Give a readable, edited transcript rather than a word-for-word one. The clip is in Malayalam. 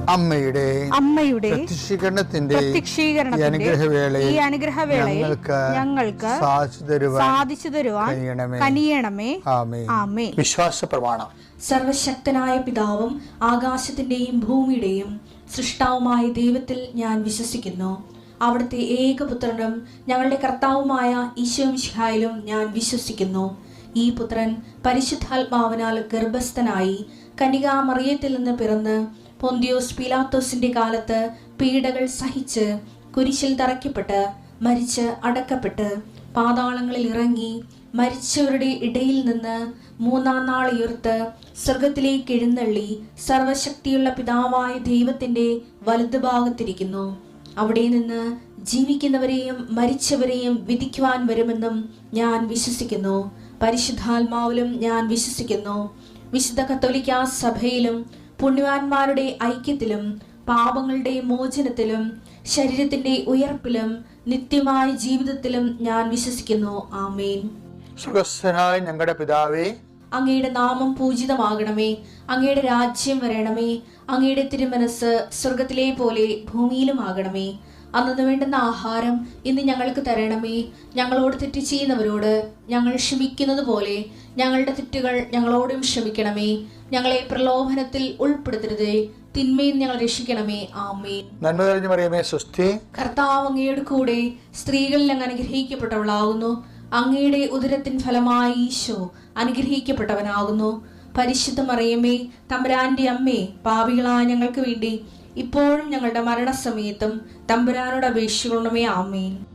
അമ്മയുടെ പ്രത്യക്ഷീകരണത്തിന്റെ ഈ അനുഗ്രഹവേളയിൽ ഞങ്ങൾക്ക് സാധിച്ചു തരുവാൻ കനിയണമേ. ആമേൻ. വിശ്വാസ പ്രമാണം. സർവശക്തനായ പിതാവും ആകാശത്തിന്റെയും ഭൂമിയുടെയും സൃഷ്ടാവുമായ ദൈവത്തിൽ ഞാൻ വിശ്വസിക്കുന്നു. അവിടുത്തെ ഏകപുത്രനും ഞങ്ങളുടെ കർത്താവുമായ ഈശോ മിശിഹായിലും ഞാൻ വിശ്വസിക്കുന്നു. ഈ പുത്രൻ പരിശുദ്ധാത്മാവിനാൽ ഗർഭസ്ഥനായി കന്യകാമറിയത്തിൽ നിന്ന് പിറന്ന് പൊന്തിയോസ് പീലാത്തോസിന്റെ കാലത്ത് പീഡകൾ സഹിച്ച് കുരിശിൽ തറയ്ക്കപ്പെട്ട് മരിച്ച് അടക്കപ്പെട്ട് പാതാളങ്ങളിൽ ഇറങ്ങി മരിച്ചവരുടെ ഇടയിൽ നിന്ന് മൂന്നാം നാൾ ഉയർത്ത് സ്വർഗത്തിലേക്ക് എഴുന്നള്ളി സർവശക്തിയുള്ള പിതാവായ ദൈവത്തിന്റെ വലതുഭാഗത്തിരിക്കുന്നു. അവിടെ നിന്ന് ജീവിക്കുന്നവരെയും മരിച്ചവരെയും വിധിക്കുവാൻ വരുമെന്നും ഞാൻ വിശ്വസിക്കുന്നു. പരിശുദ്ധാത്മാവിലും ഞാൻ വിശ്വസിക്കുന്നു. വിശുദ്ധ കത്തോലിക്കാ സഭയിലും പുണ്യവാന്മാരുടെ ഐക്യത്തിലും പാപങ്ങളുടെ മോചനത്തിലും ശരീരത്തിന്റെ ഉയർപ്പിലും നിത്യമായ ജീവിതത്തിലും ഞാൻ വിശ്വസിക്കുന്നു. ആമേൻ. സ്വർഗ്ഗസ്ഥനായ ഞങ്ങളുടെ പിതാവേ, അങ്ങയുടെ നാമം പൂജിതമാകണമേ. അങ്ങയുടെ രാജ്യം വരണമേ. അങ്ങയുടെ തിരുമനസ് സ്വർഗത്തിലെ പോലെ ഭൂമിയിലും ആകണമേ. അന്നു വേണ്ടുന്ന ആഹാരം ഇന്ന് ഞങ്ങൾക്ക് തരണമേ. ഞങ്ങളോട് തെറ്റ് ചെയ്യുന്നവരോട് ഞങ്ങൾ ക്ഷമിക്കുന്നത് പോലെ ഞങ്ങളുടെ തെറ്റുകൾ ഞങ്ങളോടും ക്ഷമിക്കണമേ. ഞങ്ങളെ പ്രലോഭനത്തിൽ ഉൾപ്പെടുത്തരുതേ, തിന്മയിൽ ഞങ്ങൾ രക്ഷിക്കണമേ. ആമേൻ. നന്മ നിറഞ്ഞ മറിയമേ, സ്വസ്തി. കർത്താവ് അങ്ങയുടെ കൂടെ സ്ത്രീകളിൽ അങ്ങ് അനുഗ്രഹിക്കപ്പെട്ടവളാകുന്നു. അങ്ങയുടെ ഉദരത്തിൻ ഫലമായി ഈശോ അനുഗ്രഹിക്കപ്പെട്ടവനാകുന്നു. പരിശുദ്ധ മറിയമേ, തമ്പുരാന്റെ അമ്മേ, പാപികളായ ഞങ്ങൾക്ക് വേണ്ടി ഇപ്പോഴും ഞങ്ങളുടെ മരണസമയത്തും തമ്പുരാനോട് അപേക്ഷിക്കണമേ. ആമേൻ.